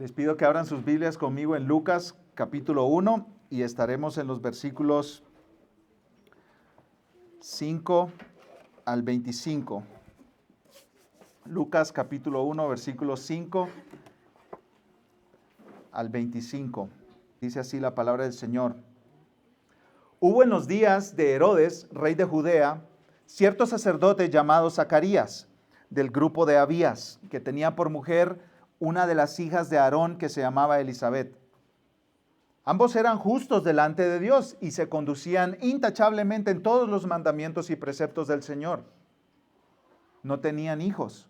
Les pido que abran sus Biblias conmigo en Lucas capítulo 1 y estaremos en los versículos 5 al 25. Lucas capítulo 1, versículos 5 al 25. Dice así la palabra del Señor. Hubo en los días de Herodes, rey de Judea, cierto sacerdote llamado Zacarías, del grupo de Abías, que tenía por mujer una de las hijas de Aarón que se llamaba Elisabet. Ambos eran justos delante de Dios y se conducían intachablemente en todos los mandamientos y preceptos del Señor. No tenían hijos,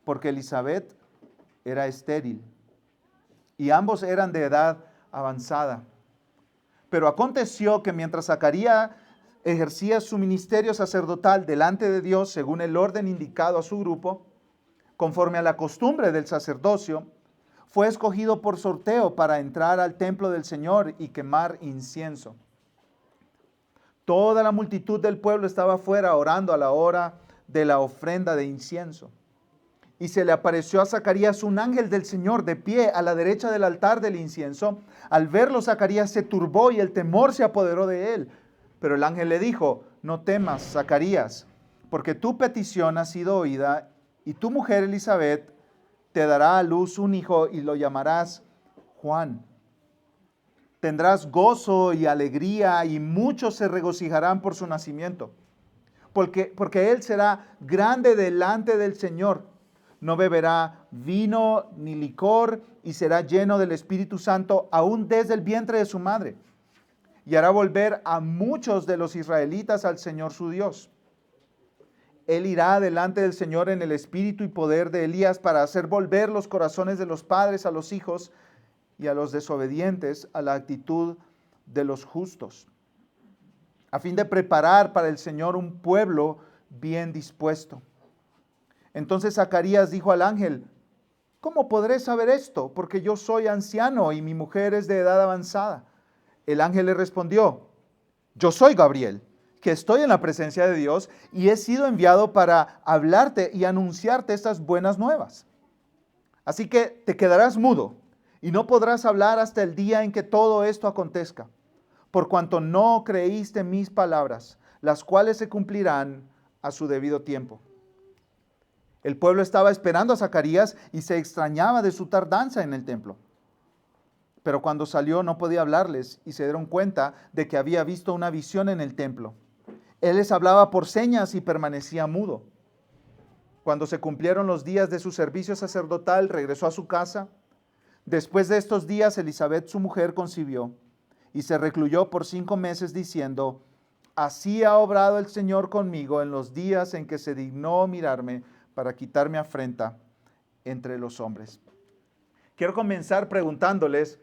porque Elisabet era estéril, y ambos eran de edad avanzada. Pero aconteció que mientras Zacarías ejercía su ministerio sacerdotal delante de Dios según el orden indicado a su grupo, conforme a la costumbre del sacerdocio, fue escogido por sorteo para entrar al templo del Señor y quemar incienso. Toda la multitud del pueblo estaba afuera orando a la hora de la ofrenda de incienso. Y se le apareció a Zacarías un ángel del Señor de pie a la derecha del altar del incienso. Al verlo, Zacarías se turbó y el temor se apoderó de él. Pero el ángel le dijo: no temas, Zacarías, porque tu petición ha sido oída, y tu mujer Elisabet te dará a luz un hijo y lo llamarás Juan. Tendrás gozo y alegría, y muchos se regocijarán por su nacimiento, porque él será grande delante del Señor. No beberá vino ni licor, y será lleno del Espíritu Santo aún desde el vientre de su madre. Y hará volver a muchos de los israelitas al Señor su Dios. Él irá delante del Señor en el espíritu y poder de Elías para hacer volver los corazones de los padres a los hijos y a los desobedientes a la actitud de los justos, a fin de preparar para el Señor un pueblo bien dispuesto. Entonces Zacarías dijo al ángel: ¿cómo podré saber esto? Porque yo soy anciano y mi mujer es de edad avanzada. El ángel le respondió: yo soy Gabriel, que estoy en la presencia de Dios y he sido enviado para hablarte y anunciarte estas buenas nuevas. Así que te quedarás mudo y no podrás hablar hasta el día en que todo esto acontezca, por cuanto no creíste mis palabras, las cuales se cumplirán a su debido tiempo. El pueblo estaba esperando a Zacarías y se extrañaba de su tardanza en el templo. Pero cuando salió no podía hablarles y se dieron cuenta de que había visto una visión en el templo. Él les hablaba por señas y permanecía mudo. Cuando se cumplieron los días de su servicio sacerdotal, regresó a su casa. Después de estos días, Elisabet, su mujer, concibió y se recluyó por 5 meses diciendo: así ha obrado el Señor conmigo en los días en que se dignó mirarme para quitarme afrenta entre los hombres. Quiero comenzar preguntándoles: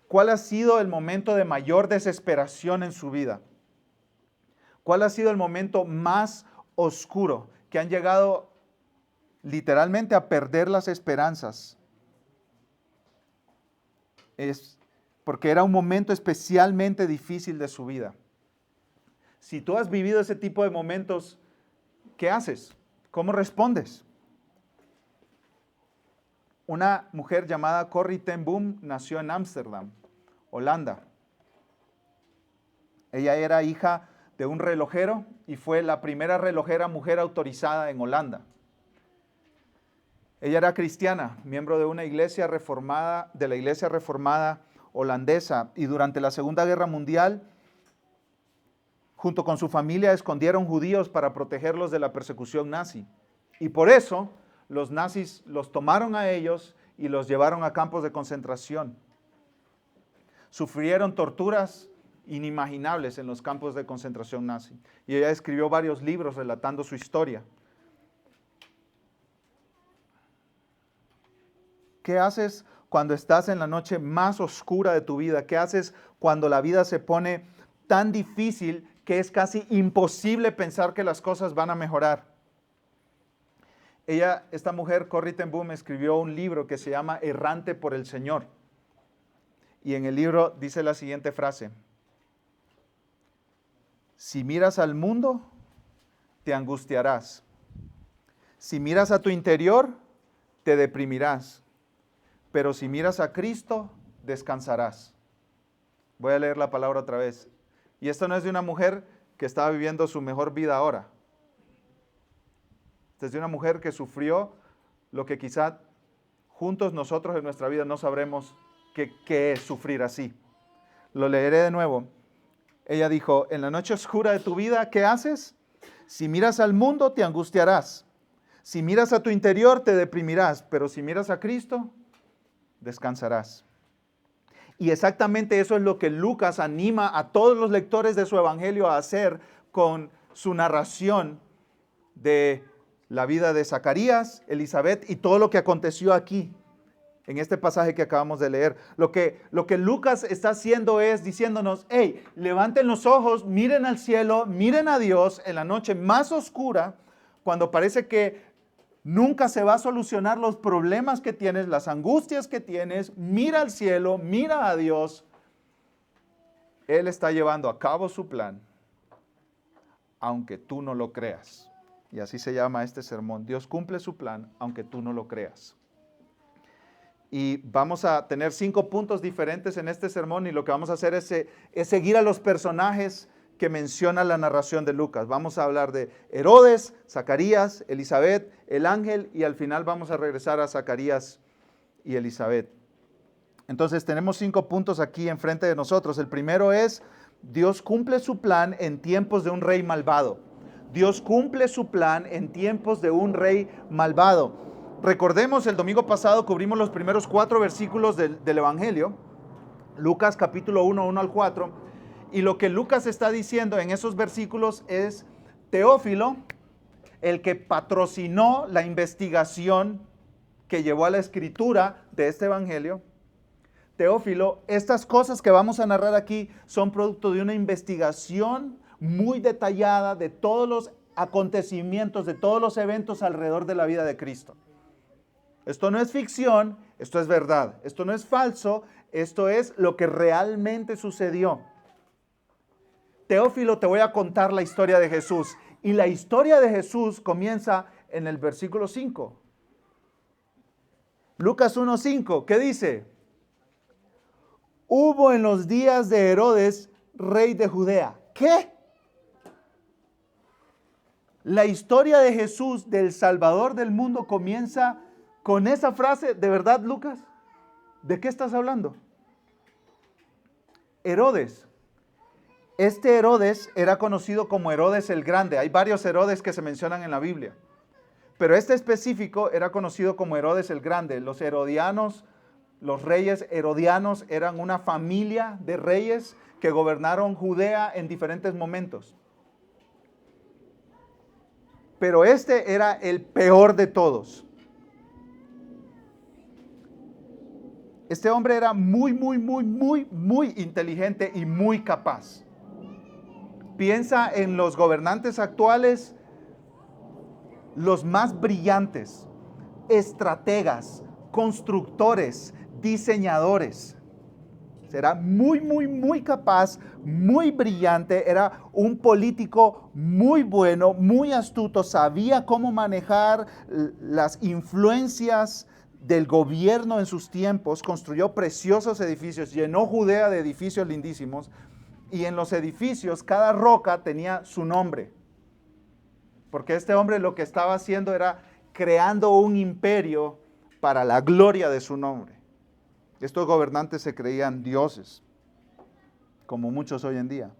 ¿cuál ha sido el momento de mayor desesperación en su vida? ¿Cuál ha sido el momento más oscuro que han llegado literalmente a perder las esperanzas? Es porque era un momento especialmente difícil de su vida. Si tú has vivido ese tipo de momentos, ¿qué haces? ¿Cómo respondes? Una mujer llamada Corrie ten Boom nació en Ámsterdam, Holanda. Ella era hija de un relojero y fue la primera relojera mujer autorizada en Holanda. Ella era cristiana, miembro de una iglesia reformada, de la iglesia reformada holandesa, y durante la Segunda Guerra Mundial, junto con su familia, escondieron judíos para protegerlos de la persecución nazi. Y por eso los nazis los tomaron a ellos y los llevaron a campos de concentración. Sufrieron torturas inimaginables en los campos de concentración nazi. Y ella escribió varios libros relatando su historia. ¿Qué haces cuando estás en la noche más oscura de tu vida? ¿Qué haces cuando la vida se pone tan difícil que es casi imposible pensar que las cosas van a mejorar? Esta mujer, Corrie ten Boom, escribió un libro que se llama Errante por el Señor. Y en el libro dice la siguiente frase: si miras al mundo, te angustiarás. Si miras a tu interior, te deprimirás. pero si miras a Cristo, descansarás. Voy a leer la palabra otra vez. Y esto no es de una mujer que estaba viviendo su mejor vida ahora. Esto es de una mujer que sufrió lo que quizá juntos nosotros en nuestra vida no sabremos qué es sufrir así. Lo leeré de nuevo. Ella dijo, en la noche oscura de tu vida, ¿qué haces? Si miras al mundo, te angustiarás. Si miras a tu interior, te deprimirás. Pero si miras a Cristo, descansarás. Y exactamente eso es lo que Lucas anima a todos los lectores de su evangelio a hacer con su narración de la vida de Zacarías, Elizabeth y todo lo que aconteció aquí, en este pasaje que acabamos de leer. Lo que Lucas está haciendo es diciéndonos, hey, levanten los ojos, miren al cielo, miren a Dios en la noche más oscura, cuando parece que nunca se va a solucionar los problemas que tienes, las angustias que tienes. Mira al cielo, mira a Dios. Él está llevando a cabo su plan, aunque tú no lo creas. Y así se llama este sermón. Dios cumple su plan, aunque tú no lo creas. Y vamos a tener 5 puntos diferentes en este sermón, y lo que vamos a hacer es seguir a los personajes que menciona la narración de Lucas. Vamos a hablar de Herodes, Zacarías, Elizabeth, el ángel, y al final vamos a regresar a Zacarías y Elizabeth. Entonces tenemos 5 puntos aquí enfrente de nosotros. El primero es, Dios cumple su plan en tiempos de un rey malvado. Dios cumple su plan en tiempos de un rey malvado. Recordemos, el domingo pasado cubrimos los primeros 4 versículos del Evangelio, Lucas capítulo 1, 1 al 4, y lo que Lucas está diciendo en esos versículos es, Teófilo, el que patrocinó la investigación que llevó a la escritura de este Evangelio, Teófilo, estas cosas que vamos a narrar aquí son producto de una investigación muy detallada de todos los acontecimientos, de todos los eventos alrededor de la vida de Cristo. Esto no es ficción, esto es verdad. Esto no es falso, esto es lo que realmente sucedió. Teófilo, te voy a contar la historia de Jesús. Y la historia de Jesús comienza en el versículo 5. Lucas 1:5, ¿qué dice? Hubo en los días de Herodes, rey de Judea. ¿Qué? La historia de Jesús, del Salvador del mundo, comienza con esa frase. ¿De verdad, Lucas? ¿De qué estás hablando? Herodes. Este Herodes era conocido como Herodes el Grande. Hay varios Herodes que se mencionan en la Biblia. Pero este específico era conocido como Herodes el Grande. Los herodianos, los reyes herodianos, eran una familia de reyes que gobernaron Judea en diferentes momentos. Pero este era el peor de todos. Este hombre era muy inteligente y muy capaz. Piensa en los gobernantes actuales, los más brillantes, estrategas, constructores, diseñadores. Era muy capaz, muy brillante, era un político muy bueno, muy astuto, sabía cómo manejar las influencias del gobierno en sus tiempos, construyó preciosos edificios, llenó Judea de edificios lindísimos, y en los edificios cada roca tenía su nombre, porque este hombre lo que estaba haciendo era creando un imperio para la gloria de su nombre. Estos gobernantes se creían dioses, como muchos hoy en día.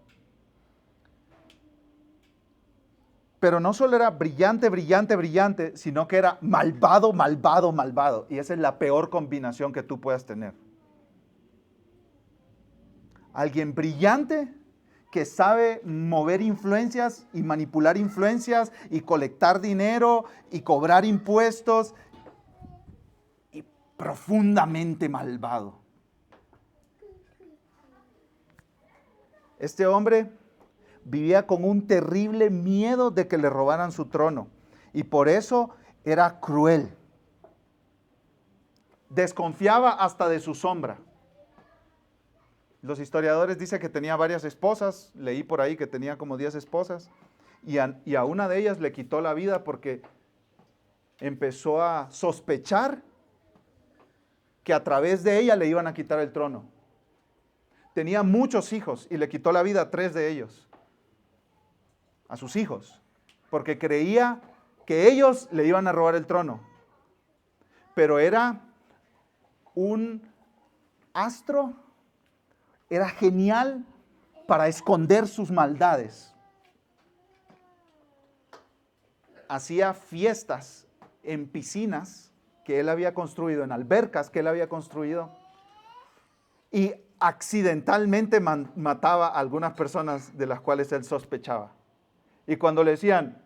Pero no solo era brillante, sino que era malvado. Y esa es la peor combinación que tú puedas tener. Alguien brillante que sabe mover influencias y manipular influencias y colectar dinero y cobrar impuestos, y profundamente malvado. Este hombre vivía con un terrible miedo de que le robaran su trono, y por eso era cruel. Desconfiaba hasta de su sombra. Los historiadores dicen que tenía varias esposas. Leí por ahí que tenía como 10 esposas, y a una de ellas le quitó la vida porque empezó a sospechar que a través de ella le iban a quitar el trono. Tenía muchos hijos y le quitó la vida a 3 de ellos, a sus hijos, porque creía que ellos le iban a robar el trono. Pero era un astro, era genial para esconder sus maldades. Hacía fiestas en piscinas que él había construido, en albercas que él había construido, y accidentalmente mataba a algunas personas de las cuales él sospechaba. Y cuando le decían,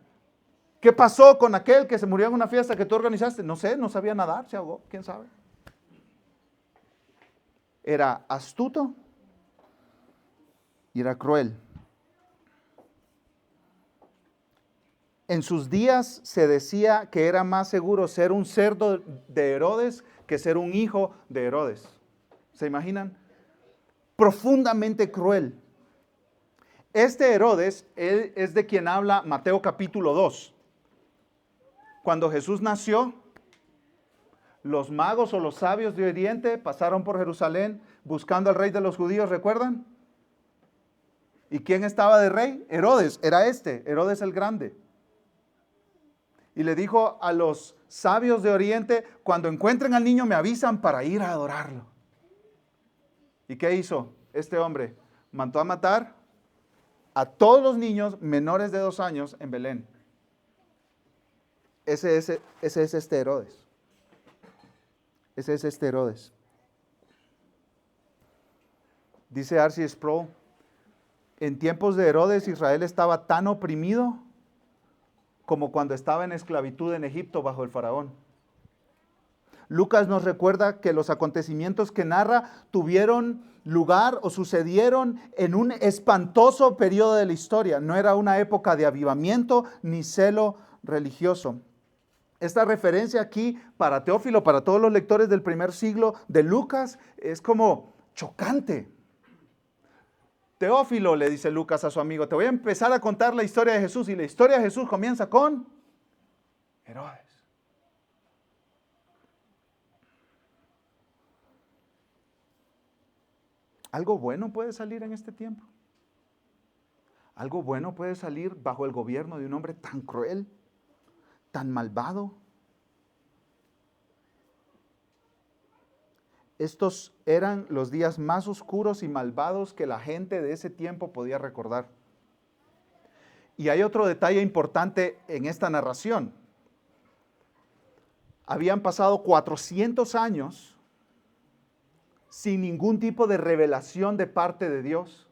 ¿qué pasó con aquel que se murió en una fiesta que tú organizaste? No sé, no sabía nadar, se ahogó, quién sabe. Era astuto y era cruel. En sus días se decía que era más seguro ser un cerdo de Herodes que ser un hijo de Herodes. ¿Se imaginan? Profundamente cruel. Este Herodes, él es de quien habla Mateo capítulo 2. Cuando Jesús nació, los magos o los sabios de Oriente pasaron por Jerusalén buscando al rey de los judíos, ¿recuerdan? ¿Y quién estaba de rey? Herodes, era Herodes el Grande. Y le dijo a los sabios de Oriente, cuando encuentren al niño me avisan para ir a adorarlo. ¿Y qué hizo este hombre? Mandó a matar a todos los niños menores de 2 años en Belén. Ese es este Herodes. Ese es este Herodes. Dice R.C. Sproul, en tiempos de Herodes Israel estaba tan oprimido como cuando estaba en esclavitud en Egipto bajo el faraón. Lucas nos recuerda que los acontecimientos que narra tuvieron lugar o sucedieron en un espantoso periodo de la historia. No era una época de avivamiento ni celo religioso. Esta referencia aquí para Teófilo, para todos los lectores del primer siglo de Lucas, es como chocante. Teófilo, le dice Lucas a su amigo, te voy a empezar a contar la historia de Jesús. Y la historia de Jesús comienza con Herodes. ¿Algo bueno puede salir en este tiempo? ¿Algo bueno puede salir bajo el gobierno de un hombre tan cruel, tan malvado? Estos eran los días más oscuros y malvados que la gente de ese tiempo podía recordar. Y hay otro detalle importante en esta narración. Habían pasado 400 años sin ningún tipo de revelación de parte de Dios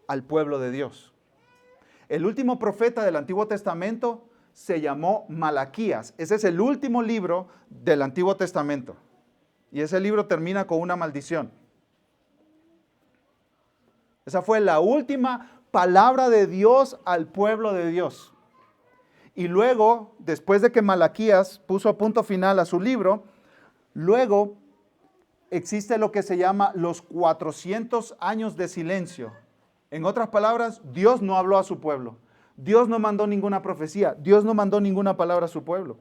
al pueblo de Dios. El último profeta del Antiguo Testamento se llamó Malaquías. Ese es el último libro del Antiguo Testamento. Y ese libro termina con una maldición. Esa fue la última palabra de Dios al pueblo de Dios. Y luego, después de que Malaquías puso a punto final a su libro, luego existe lo que se llama los 400 años de silencio. En otras palabras, Dios no habló a su pueblo. Dios no mandó ninguna profecía. Dios no mandó ninguna palabra a su pueblo.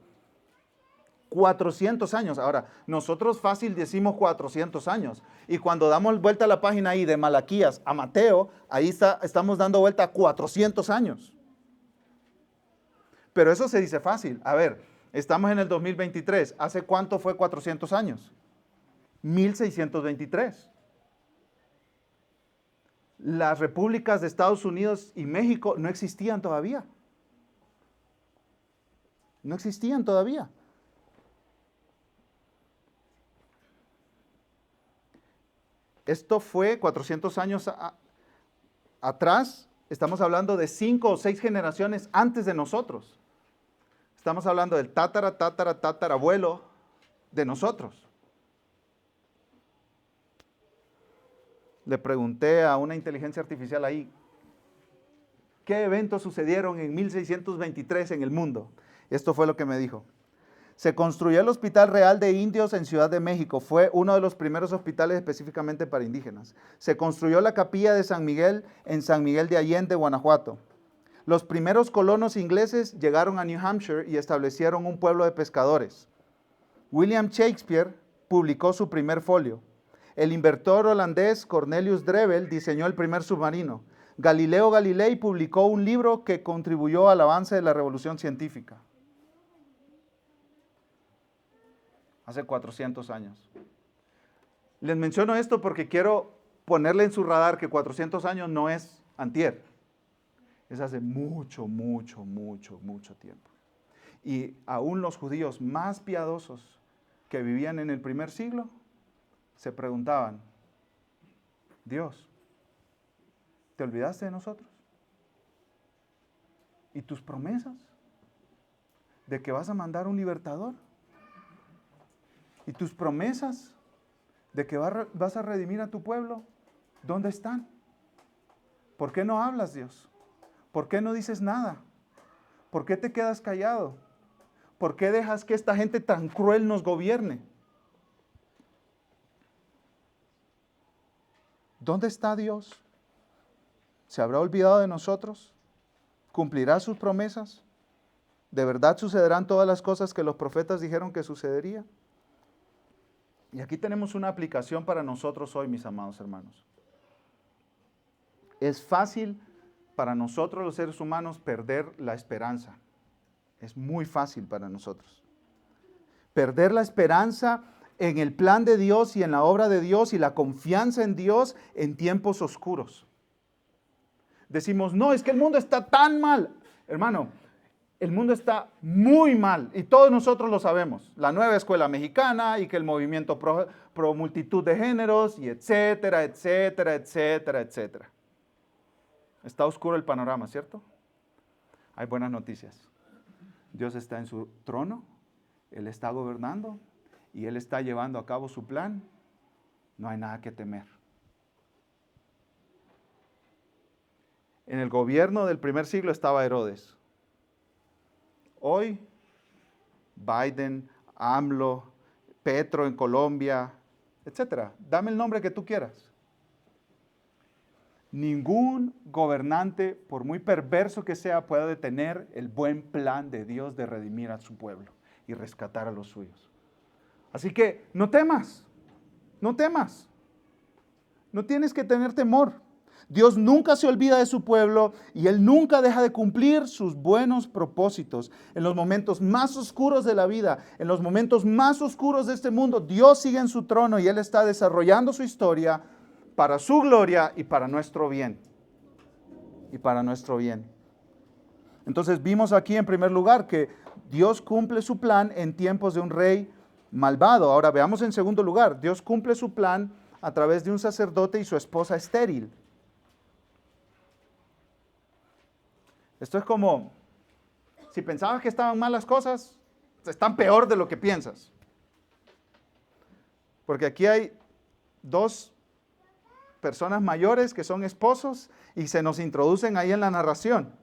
400 años. Ahora, nosotros fácil decimos 400 años. Y cuando damos vuelta a la página ahí de Malaquías a Mateo, ahí estamos dando vuelta a 400 años. Pero eso se dice fácil. A ver, estamos en el 2023. ¿Hace cuánto fue 400 años? 1623. Las repúblicas de Estados Unidos y México no existían todavía. No existían todavía. Esto fue 400 años atrás. Estamos hablando de 5 o 6 generaciones antes de nosotros. Estamos hablando del tatarabuelo de nosotros. Le pregunté a una inteligencia artificial ahí, ¿qué eventos sucedieron en 1623 en el mundo? Esto fue lo que me dijo. Se construyó el Hospital Real de Indios en Ciudad de México. Fue uno de los primeros hospitales específicamente para indígenas. Se construyó la capilla de San Miguel en San Miguel de Allende, Guanajuato. Los primeros colonos ingleses llegaron a New Hampshire y establecieron un pueblo de pescadores. William Shakespeare publicó su primer folio. El inventor holandés Cornelius Drebbel diseñó el primer submarino. Galileo Galilei publicó un libro que contribuyó al avance de la revolución científica. Hace 400 años. Les menciono esto porque quiero ponerle en su radar que 400 años no es antier. Es hace mucho, mucho, mucho, mucho tiempo. Y aún los judíos más piadosos que vivían en el primer siglo se preguntaban, Dios, ¿te olvidaste de nosotros? ¿Y tus promesas de que vas a mandar un libertador? ¿Y tus promesas de que vas a redimir a tu pueblo? ¿Dónde están? ¿Por qué no hablas, Dios? ¿Por qué no dices nada? ¿Por qué te quedas callado? ¿Por qué dejas que esta gente tan cruel nos gobierne? ¿Dónde está Dios? ¿Se habrá olvidado de nosotros? ¿Cumplirá sus promesas? ¿De verdad sucederán todas las cosas que los profetas dijeron que sucedería? Y aquí tenemos una aplicación para nosotros hoy, mis amados hermanos. Es fácil para nosotros los seres humanos perder la esperanza. Es muy fácil para nosotros. Perder la esperanza en el plan de Dios y en la obra de Dios y la confianza en Dios en tiempos oscuros. Decimos, no, es que el mundo está tan mal. Hermano, el mundo está muy mal y todos nosotros lo sabemos. La nueva escuela mexicana y que el movimiento pro multitud de géneros y etcétera, etcétera, etcétera, etcétera. Está oscuro el panorama, ¿cierto? Hay buenas noticias. Dios está en su trono, Él está gobernando y Él está llevando a cabo su plan. No hay nada que temer. En el gobierno del primer siglo estaba Herodes. Hoy, Biden, AMLO, Petro en Colombia, etcétera. Dame el nombre que tú quieras. Ningún gobernante, por muy perverso que sea, puede detener el buen plan de Dios de redimir a su pueblo y rescatar a los suyos. Así que no temas, no temas. No tienes que tener temor. Dios nunca se olvida de su pueblo y Él nunca deja de cumplir sus buenos propósitos. En los momentos más oscuros de la vida, en los momentos más oscuros de este mundo, Dios sigue en su trono y Él está desarrollando su historia para su gloria y para nuestro bien. Y para nuestro bien. Entonces vimos aquí en primer lugar que Dios cumple su plan en tiempos de un rey malvado. Ahora veamos en segundo lugar, Dios cumple su plan a través de un sacerdote y su esposa estéril. Esto es como, si pensabas que estaban mal las cosas, están peor de lo que piensas. Porque aquí hay dos personas mayores que son esposos y se nos introducen ahí en la narración.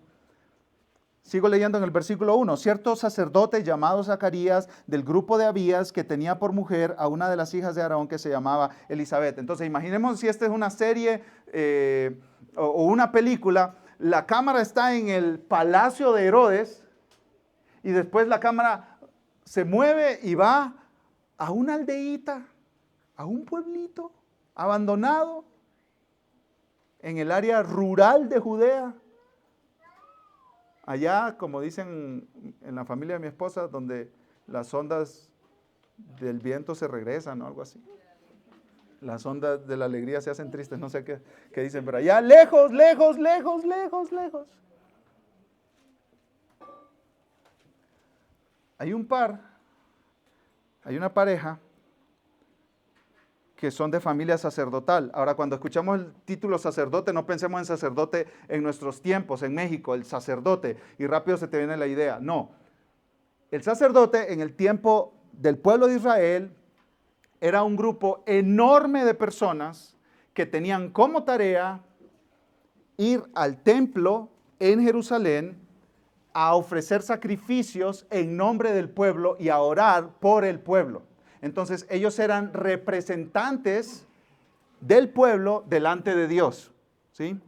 Sigo leyendo en el versículo 1. Cierto sacerdote llamado Zacarías del grupo de Abías que tenía por mujer a una de las hijas de Aarón que se llamaba Elizabeth. Entonces imaginemos si esta es una serie o una película. La cámara está en el palacio de Herodes y después la cámara se mueve y va a una aldeíta, a un pueblito abandonado en el área rural de Judea. Allá, como dicen en la familia de mi esposa, donde las ondas del viento se regresan o algo así. Las ondas de la alegría se hacen tristes, no sé qué dicen, pero allá lejos, lejos, lejos, lejos, lejos. Hay una pareja que son de familia sacerdotal. Ahora, cuando escuchamos el título sacerdote, no pensemos en sacerdote en nuestros tiempos, en México, el sacerdote, y rápido se te viene la idea. No, el sacerdote en el tiempo del pueblo de Israel era un grupo enorme de personas que tenían como tarea ir al templo en Jerusalén a ofrecer sacrificios en nombre del pueblo y a orar por el pueblo. Entonces ellos eran representantes del pueblo delante de Dios, ¿sí?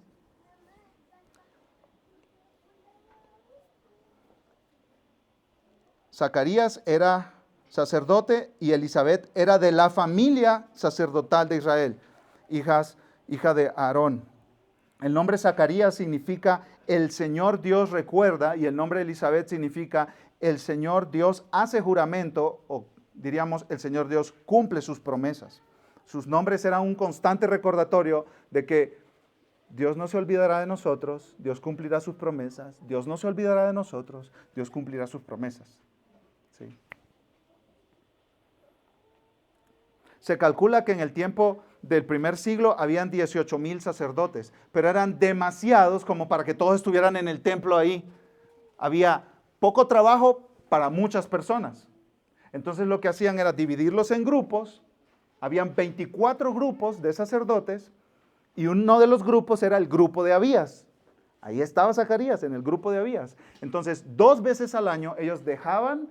Zacarías era sacerdote, y Elisabet era de la familia sacerdotal de Israel, hija de Aarón. El nombre Zacarías significa el Señor Dios recuerda, y el nombre Elisabet significa el Señor Dios hace juramento, o diríamos el Señor Dios cumple sus promesas. Sus nombres eran un constante recordatorio de que Dios no se olvidará de nosotros, Dios cumplirá sus promesas, Dios no se olvidará de nosotros, Dios cumplirá sus promesas. ¿Sí? Se calcula que en el tiempo del primer siglo habían 18,000 sacerdotes, pero eran demasiados como para que todos estuvieran en el templo ahí. Había poco trabajo para muchas personas. Entonces lo que hacían era dividirlos en grupos. Habían 24 grupos de sacerdotes y uno de los grupos era el grupo de Abías. Ahí estaba Zacarías en el grupo de Abías. Entonces 2 veces al año ellos dejaban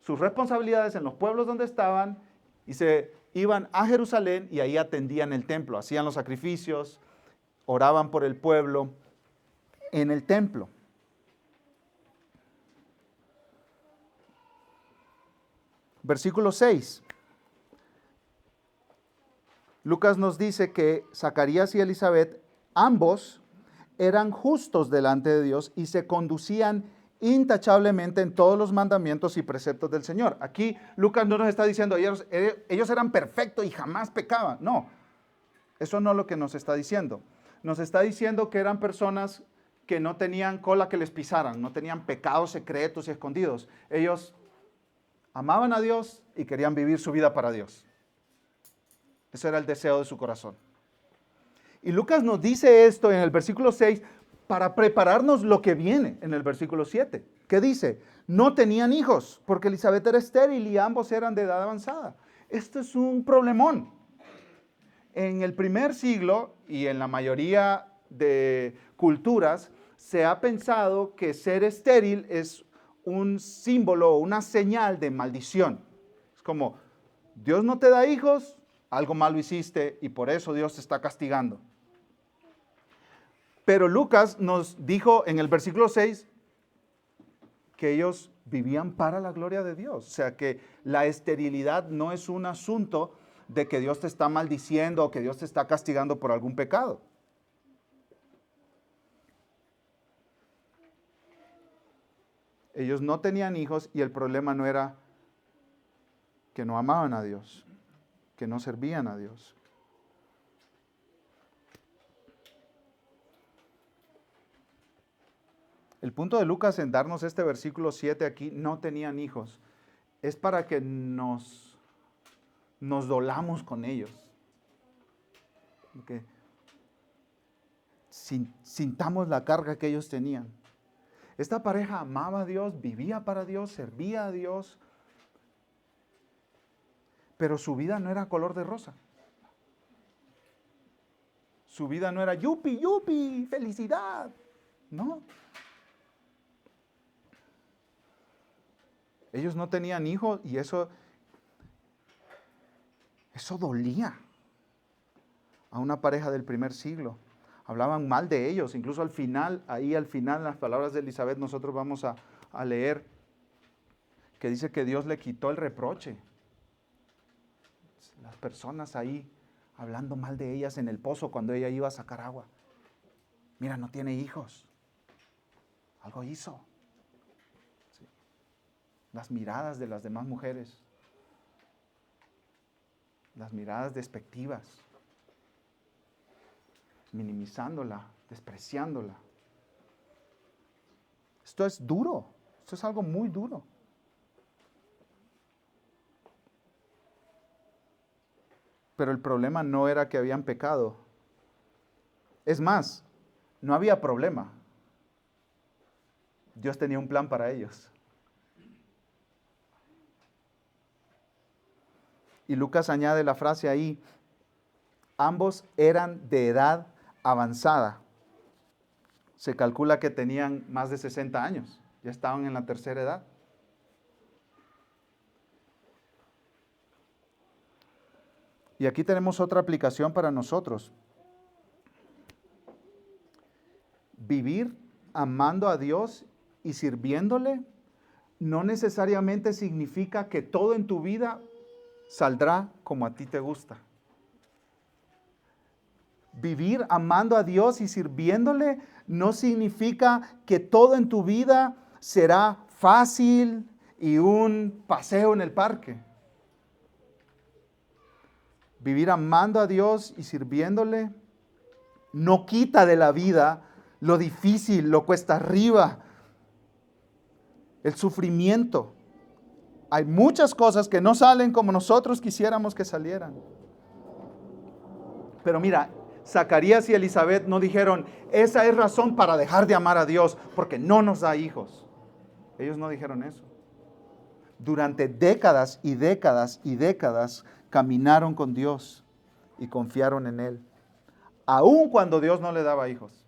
sus responsabilidades en los pueblos donde estaban y se iban a Jerusalén y ahí atendían el templo, hacían los sacrificios, oraban por el pueblo en el templo. Versículo 6. Lucas nos dice que Zacarías y Elisabet, ambos eran justos delante de Dios y se conducían intachablemente en todos los mandamientos y preceptos del Señor. Aquí Lucas no nos está diciendo, ellos eran perfectos y jamás pecaban. No, eso no es lo que nos está diciendo. Nos está diciendo que eran personas que no tenían cola que les pisaran, no tenían pecados secretos y escondidos. Ellos amaban a Dios y querían vivir su vida para Dios. Ese era el deseo de su corazón. Y Lucas nos dice esto en el versículo 6 para prepararnos lo que viene en el versículo 7. ¿Qué dice? No tenían hijos porque Elisabet era estéril y ambos eran de edad avanzada. Esto es un problemón. En el primer siglo y en la mayoría de culturas se ha pensado que ser estéril es un símbolo o una señal de maldición. Es como, Dios no te da hijos, algo malo hiciste y por eso Dios te está castigando. Pero Lucas nos dijo en el versículo 6 que ellos vivían para la gloria de Dios. O sea que la esterilidad no es un asunto de que Dios te está maldiciendo o que Dios te está castigando por algún pecado. Ellos no tenían hijos y el problema no era que no amaban a Dios, que no servían a Dios. El punto de Lucas en darnos este versículo 7 aquí, no tenían hijos, es para que nos dolamos con ellos. Que sintamos la carga que ellos tenían. Esta pareja amaba a Dios, vivía para Dios, servía a Dios, pero su vida no era color de rosa. Su vida no era yupi, yupi, felicidad. No. Ellos no tenían hijos y eso dolía a una pareja del primer siglo. Hablaban mal de ellos, incluso al final, en las palabras de Elisabet, nosotros vamos a leer que dice que Dios le quitó el reproche. Las personas ahí hablando mal de ellas en el pozo cuando ella iba a sacar agua. Mira, no tiene hijos. Algo hizo. Sí. Las miradas de las demás mujeres. Las miradas despectivas. Minimizándola, despreciándola. Esto es duro. Esto es algo muy duro. Pero el problema no era que habían pecado. Es más, no había problema. Dios tenía un plan para ellos. Y Lucas añade la frase ahí, ambos eran de edad avanzada. Se calcula que tenían más de 60 años, ya estaban en la tercera edad. Y aquí tenemos otra aplicación para nosotros. Vivir amando a Dios y sirviéndole no necesariamente significa que todo en tu vida saldrá como a ti te gusta. Vivir amando a Dios y sirviéndole no significa que todo en tu vida será fácil y un paseo en el parque. Vivir amando a Dios y sirviéndole no quita de la vida lo difícil, lo cuesta arriba, el sufrimiento. Hay muchas cosas que no salen como nosotros quisiéramos que salieran. Pero mira, Zacarías y Elizabeth no dijeron, esa es razón para dejar de amar a Dios, porque no nos da hijos. Ellos no dijeron eso. Durante décadas y décadas y décadas caminaron con Dios y confiaron en Él, aun cuando Dios no le daba hijos.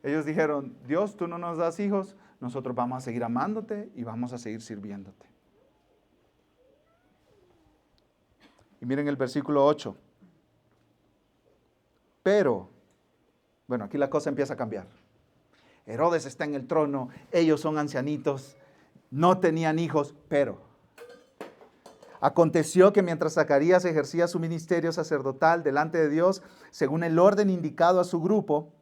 Ellos dijeron, Dios, tú no nos das hijos, nosotros vamos a seguir amándote y vamos a seguir sirviéndote. Y miren el versículo 8. Pero, bueno, aquí la cosa empieza a cambiar. Herodes está en el trono, ellos son ancianitos, no tenían hijos, pero aconteció que mientras Zacarías ejercía su ministerio sacerdotal delante de Dios, según el orden indicado a su grupo,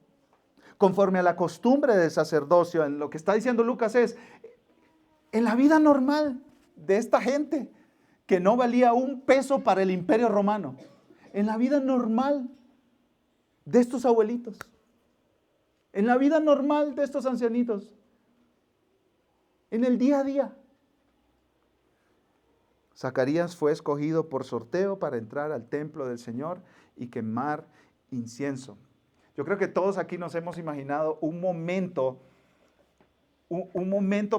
conforme a la costumbre del sacerdocio, en lo que está diciendo Lucas es, en la vida normal de esta gente, que no valía un peso para el imperio romano, en la vida normal de estos abuelitos, en la vida normal de estos ancianitos, en el día a día, Zacarías fue escogido por sorteo para entrar al templo del Señor y quemar incienso. Yo creo que todos aquí nos hemos imaginado un momento,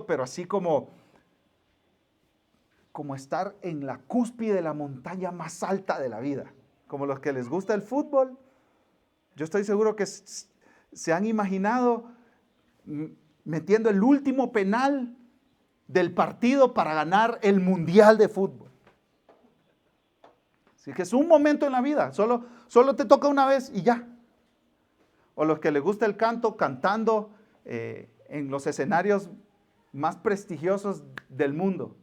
pero así como estar en la cúspide de la montaña más alta de la vida. Como los que les gusta el fútbol, yo estoy seguro que se han imaginado metiendo el último penal del partido para ganar el mundial de fútbol. Así que es un momento en la vida, solo te toca una vez y ya. O los que les gusta el canto, cantando en los escenarios más prestigiosos del mundo.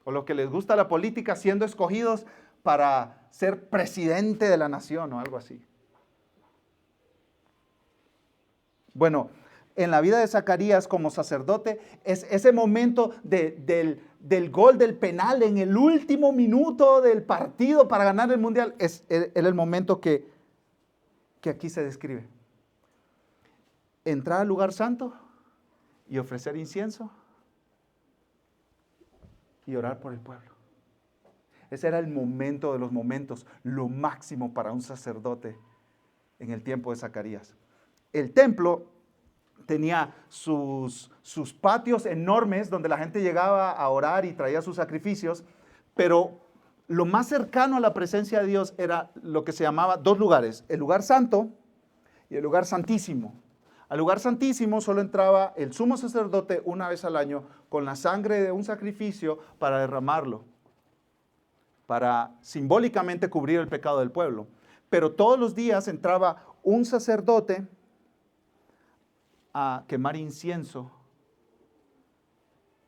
O los que les gusta la política, siendo escogidos para ser presidente de la nación o algo así. Bueno, en la vida de Zacarías como sacerdote, es ese momento del gol del penal en el último minuto del partido para ganar el mundial, era el momento que aquí se describe. Entrar al lugar santo y ofrecer incienso y orar por el pueblo. Ese era el momento de los momentos, lo máximo para un sacerdote en el tiempo de Zacarías. El templo tenía sus patios enormes donde la gente llegaba a orar y traía sus sacrificios, pero lo más cercano a la presencia de Dios era lo que se llamaba dos lugares, el lugar santo y el lugar santísimo. Al lugar santísimo solo entraba el sumo sacerdote una vez al año con la sangre de un sacrificio para derramarlo, para simbólicamente cubrir el pecado del pueblo. Pero todos los días entraba un sacerdote a quemar incienso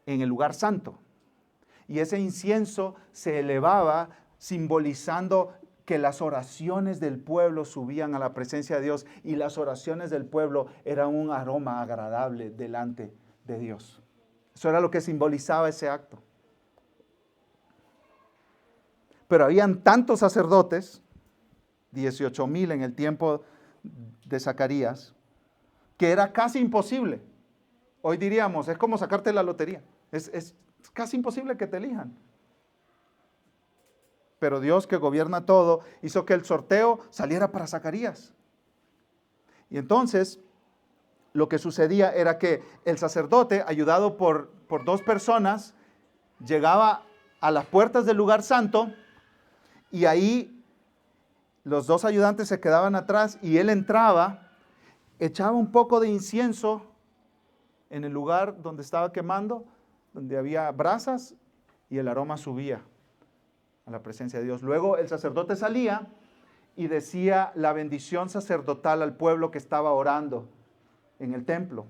en el lugar santo. Y ese incienso se elevaba simbolizando que las oraciones del pueblo subían a la presencia de Dios y las oraciones del pueblo eran un aroma agradable delante de Dios. Eso era lo que simbolizaba ese acto. Pero habían tantos sacerdotes, 18,000 en el tiempo de Zacarías, que era casi imposible. Hoy diríamos, es como sacarte la lotería. Es casi imposible que te elijan. Pero Dios, que gobierna todo, hizo que el sorteo saliera para Zacarías. Y entonces, lo que sucedía era que el sacerdote, ayudado por dos personas, llegaba a las puertas del lugar santo y ahí los dos ayudantes se quedaban atrás y él entraba, echaba un poco de incienso en el lugar donde estaba quemando, donde había brasas, y el aroma subía a la presencia de Dios. Luego el sacerdote salía y decía la bendición sacerdotal al pueblo que estaba orando en el templo.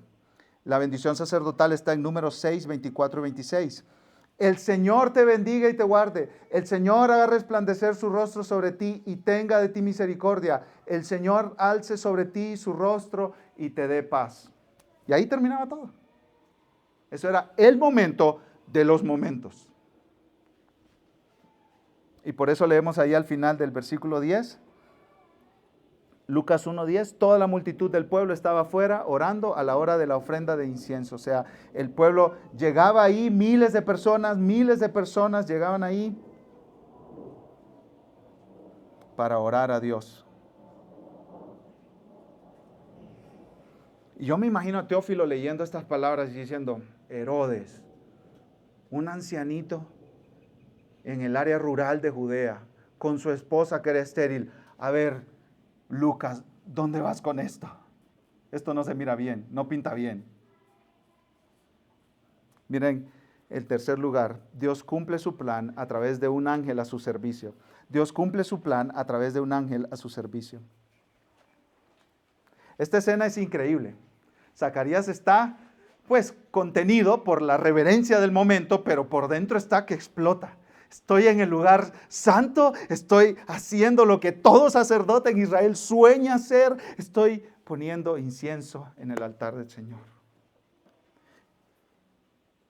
La bendición sacerdotal está en Números 6, 24 y 26. El Señor te bendiga y te guarde. El Señor haga resplandecer su rostro sobre ti y tenga de ti misericordia. El Señor alce sobre ti su rostro y te dé paz. Y ahí terminaba todo. Eso era el momento de los momentos. Y por eso leemos ahí al final del versículo 10. Lucas 1:10, toda la multitud del pueblo estaba afuera orando a la hora de la ofrenda de incienso. O sea, el pueblo llegaba ahí, miles de personas llegaban ahí para orar a Dios. Y yo me imagino a Teófilo leyendo estas palabras y diciendo, Herodes, un ancianito en el área rural de Judea, con su esposa que era estéril. A ver, Lucas, ¿dónde vas con esto? Esto no se mira bien, no pinta bien. Miren, el tercer lugar, Dios cumple su plan a través de un ángel a su servicio. Dios cumple su plan a través de un ángel a su servicio. Esta escena es increíble. Zacarías está, pues, contenido por la reverencia del momento, pero por dentro está que explota. Estoy en el lugar santo, estoy haciendo lo que todo sacerdote en Israel sueña hacer, estoy poniendo incienso en el altar del Señor.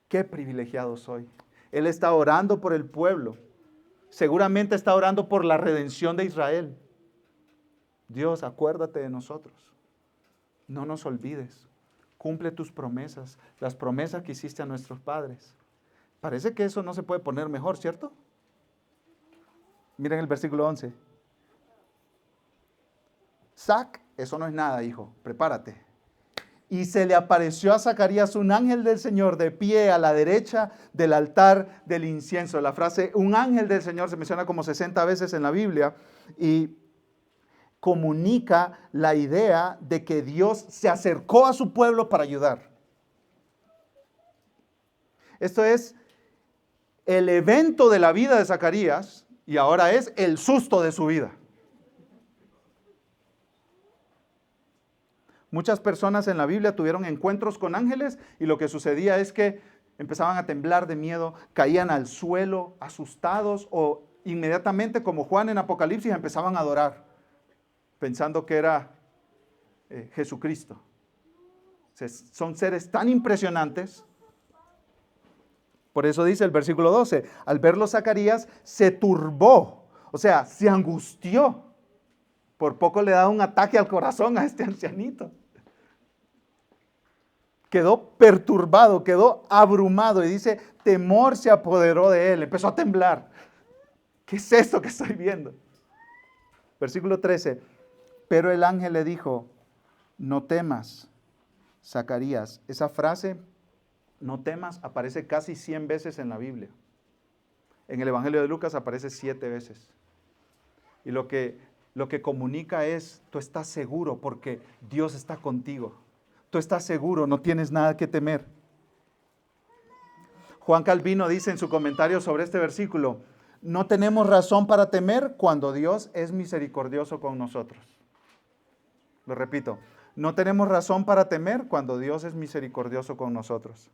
Qué privilegiado soy. Él está orando por el pueblo, seguramente está orando por la redención de Israel. Dios, acuérdate de nosotros, no nos olvides, cumple tus promesas, las promesas que hiciste a nuestros padres. Parece que eso no se puede poner mejor, ¿cierto? Miren el versículo 11. Eso no es nada, hijo, prepárate. Y se le apareció a Zacarías un ángel del Señor de pie a la derecha del altar del incienso. La frase un ángel del Señor se menciona como 60 veces en la Biblia y comunica la idea de que Dios se acercó a su pueblo para ayudar. Esto es el evento de la vida de Zacarías y ahora es el susto de su vida. Muchas personas en la Biblia tuvieron encuentros con ángeles y lo que sucedía es que empezaban a temblar de miedo, caían al suelo asustados o inmediatamente, como Juan en Apocalipsis, empezaban a adorar, pensando que era Jesucristo. O sea, son seres tan impresionantes. Por eso dice el versículo 12, al verlo Zacarías se turbó, o sea, se angustió. Por poco le da un ataque al corazón a este ancianito. Quedó perturbado, quedó abrumado y dice, temor se apoderó de él, empezó a temblar. ¿Qué es esto que estoy viendo? Versículo 13, pero el ángel le dijo, no temas, Zacarías. Esa frase, no temas, aparece casi 100 veces en la Biblia. En el Evangelio de Lucas aparece 7 veces. Y lo que comunica es, tú estás seguro porque Dios está contigo. Tú estás seguro, no tienes nada que temer. Juan Calvino dice en su comentario sobre este versículo, no tenemos razón para temer cuando Dios es misericordioso con nosotros. Lo repito, no tenemos razón para temer cuando Dios es misericordioso con nosotros.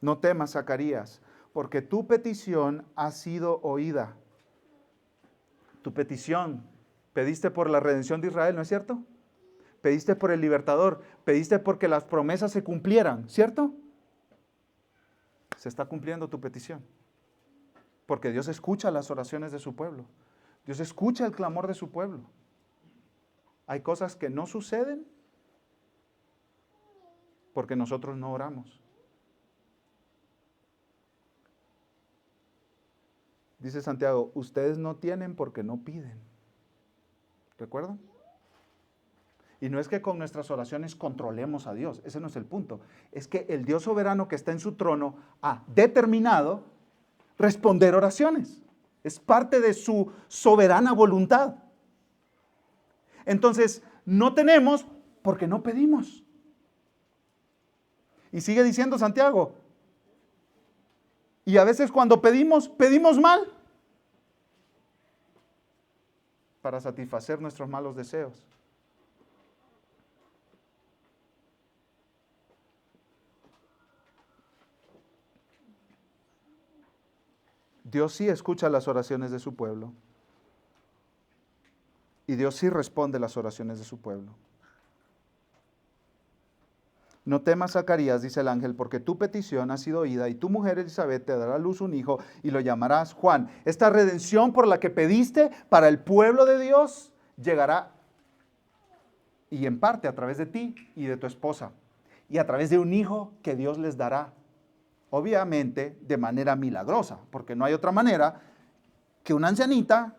No temas, Zacarías, porque tu petición ha sido oída. Tu petición, pediste por la redención de Israel, ¿no es cierto? Pediste por el libertador, pediste porque las promesas se cumplieran, ¿cierto? Se está cumpliendo tu petición. Porque Dios escucha las oraciones de su pueblo. Dios escucha el clamor de su pueblo. Hay cosas que no suceden porque nosotros no oramos. Dice Santiago, ustedes no tienen porque no piden. ¿Recuerdan? Y no es que con nuestras oraciones controlemos a Dios, ese no es el punto. Es que el Dios soberano que está en su trono ha determinado responder oraciones. Es parte de su soberana voluntad. Entonces, no tenemos porque no pedimos. Y sigue diciendo Santiago, y a veces cuando pedimos, pedimos mal para satisfacer nuestros malos deseos. Dios sí escucha las oraciones de su pueblo. Y Dios sí responde las oraciones de su pueblo. No temas, Zacarías, dice el ángel, porque tu petición ha sido oída y tu mujer Elizabeth te dará a luz un hijo y lo llamarás Juan. Esta redención por la que pediste para el pueblo de Dios llegará, y en parte a través de ti y de tu esposa, y a través de un hijo que Dios les dará. Obviamente de manera milagrosa, porque no hay otra manera que una ancianita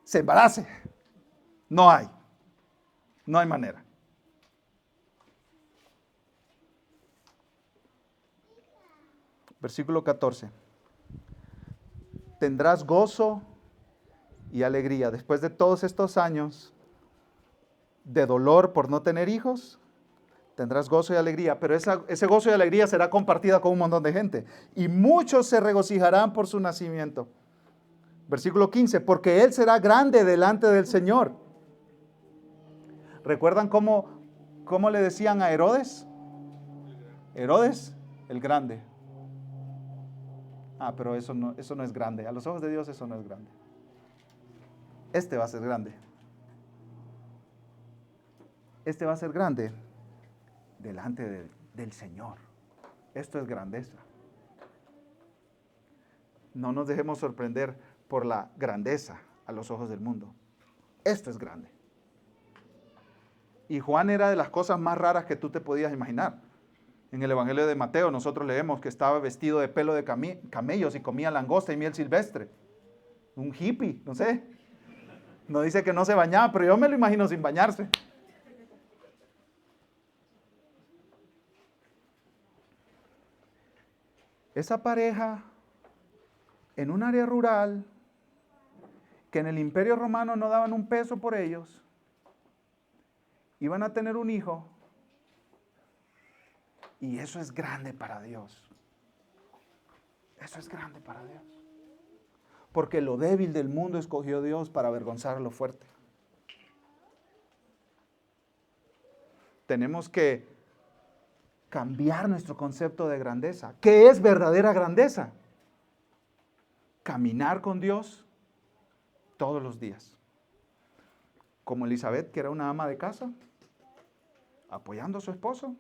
se embarace. No hay manera. Versículo 14. Tendrás gozo y alegría. Después de todos estos años de dolor por no tener hijos, tendrás gozo y alegría. Pero ese gozo y alegría será compartida con un montón de gente. Y muchos se regocijarán por su nacimiento. Versículo 15. Porque él será grande delante del Señor. ¿Recuerdan cómo le decían a Herodes? Herodes, el grande. Pero eso no es grande. A los ojos de Dios eso no es grande. Este va a ser grande. Este va a ser grande delante del Señor. Esto es grandeza. No nos dejemos sorprender por la grandeza a los ojos del mundo. Esto es grande. Y Juan era de las cosas más raras que tú te podías imaginar. En el Evangelio de Mateo nosotros leemos que estaba vestido de pelo de camellos y comía langosta y miel silvestre. Un hippie, no sé. No dice que no se bañaba, pero yo me lo imagino sin bañarse. Esa pareja en un área rural, que en el Imperio Romano no daban un peso por ellos, iban a tener un hijo. Y eso es grande para Dios. Eso es grande para Dios. Porque lo débil del mundo escogió Dios para avergonzar a lo fuerte. Tenemos que cambiar nuestro concepto de grandeza. ¿Qué es verdadera grandeza? Caminar con Dios todos los días. Como Elizabeth, que era una ama de casa, apoyando a su esposo.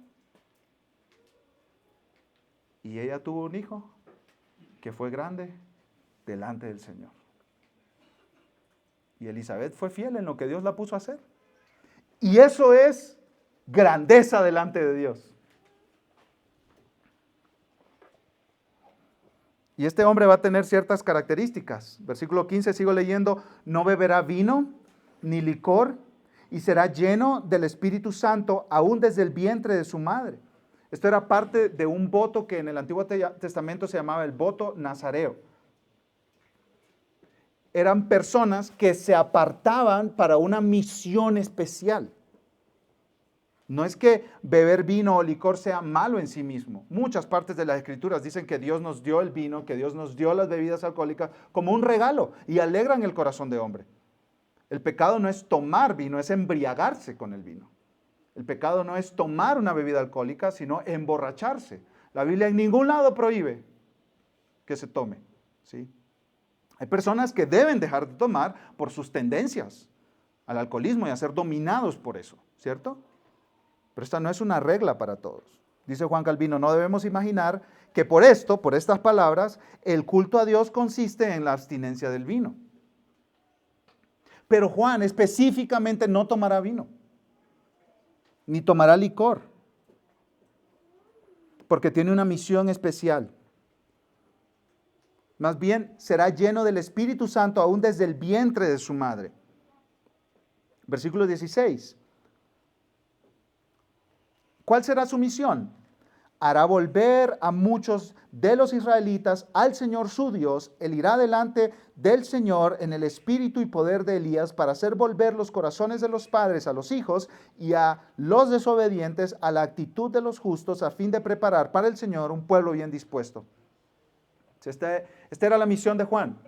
Y ella tuvo un hijo que fue grande delante del Señor. Y Elizabeth fue fiel en lo que Dios la puso a hacer. Y eso es grandeza delante de Dios. Y este hombre va a tener ciertas características. Versículo 15, sigo leyendo, no beberá vino ni licor y será lleno del Espíritu Santo aún desde el vientre de su madre. Esto era parte de un voto que en el Antiguo Testamento se llamaba el voto nazareo. Eran personas que se apartaban para una misión especial. No es que beber vino o licor sea malo en sí mismo. Muchas partes de las Escrituras dicen que Dios nos dio el vino, que Dios nos dio las bebidas alcohólicas como un regalo y alegran el corazón de hombre. El pecado no es tomar vino, es embriagarse con el vino. El pecado no es tomar una bebida alcohólica, sino emborracharse. La Biblia en ningún lado prohíbe que se tome, ¿sí? Hay personas que deben dejar de tomar por sus tendencias al alcoholismo y a ser dominados por eso, ¿cierto? Pero esta no es una regla para todos. Dice Juan Calvino, no debemos imaginar que por estas palabras, el culto a Dios consiste en la abstinencia del vino. Pero Juan específicamente no tomará vino, ni tomará licor, porque tiene una misión especial. Más bien, será lleno del Espíritu Santo aún desde el vientre de su madre. Versículo 16. ¿Cuál será su misión? Hará volver a muchos de los israelitas al Señor su Dios. Él irá delante del Señor en el espíritu y poder de Elías para hacer volver los corazones de los padres a los hijos y a los desobedientes a la actitud de los justos, a fin de preparar para el Señor un pueblo bien dispuesto. Esta era la misión de Juan.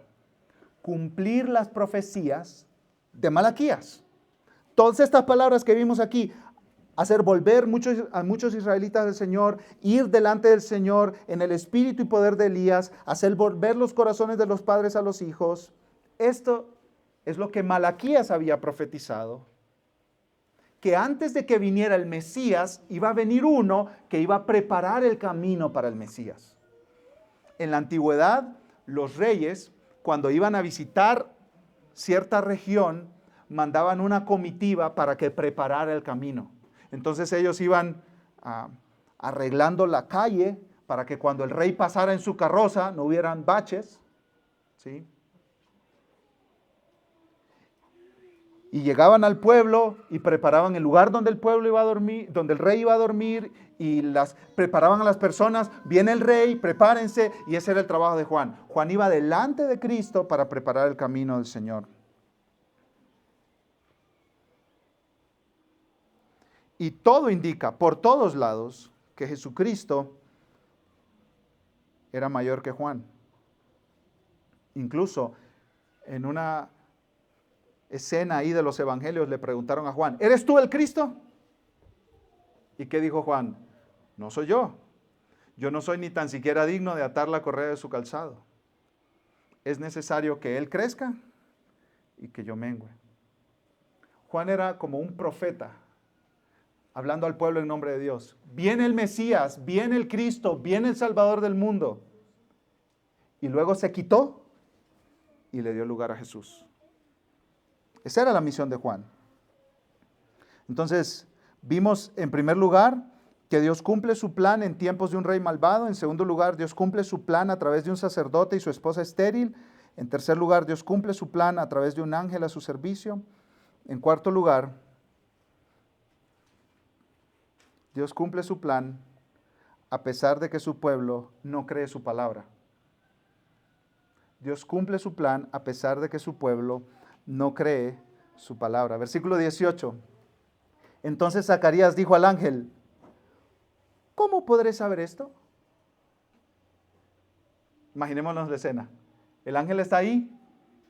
Cumplir las profecías de Malaquías. Todas estas palabras que vimos aquí, hacer volver a muchos israelitas del Señor, ir delante del Señor en el espíritu y poder de Elías, hacer volver los corazones de los padres a los hijos. Esto es lo que Malaquías había profetizado, que antes de que viniera el Mesías, iba a venir uno que iba a preparar el camino para el Mesías. En la antigüedad, los reyes, cuando iban a visitar cierta región, mandaban una comitiva para que preparara el camino. Entonces ellos iban arreglando la calle para que cuando el rey pasara en su carroza no hubieran baches, ¿sí? Y llegaban al pueblo y preparaban el lugar donde el pueblo iba a dormir, donde el rey iba a dormir, y preparaban a las personas. Viene el rey, prepárense, y ese era el trabajo de Juan. Juan iba delante de Cristo para preparar el camino del Señor. Y todo indica, por todos lados, que Jesucristo era mayor que Juan. Incluso en una escena ahí de los evangelios le preguntaron a Juan, ¿eres tú el Cristo? ¿Y qué dijo Juan? No soy yo. Yo no soy ni tan siquiera digno de atar la correa de su calzado. Es necesario que Él crezca y que yo mengüe. Juan era como un profeta, hablando al pueblo en nombre de Dios. Viene el Mesías, viene el Cristo, viene el Salvador del mundo. Y luego se quitó y le dio lugar a Jesús. Esa era la misión de Juan. Entonces, vimos en primer lugar que Dios cumple su plan en tiempos de un rey malvado. En segundo lugar, Dios cumple su plan a través de un sacerdote y su esposa estéril. En tercer lugar, Dios cumple su plan a través de un ángel a su servicio. En cuarto lugar, Dios cumple su plan a pesar de que su pueblo no cree su palabra. Dios cumple su plan a pesar de que su pueblo no cree su palabra. Versículo 18. Entonces Zacarías dijo al ángel, ¿cómo podré saber esto? Imaginémonos la escena. El ángel está ahí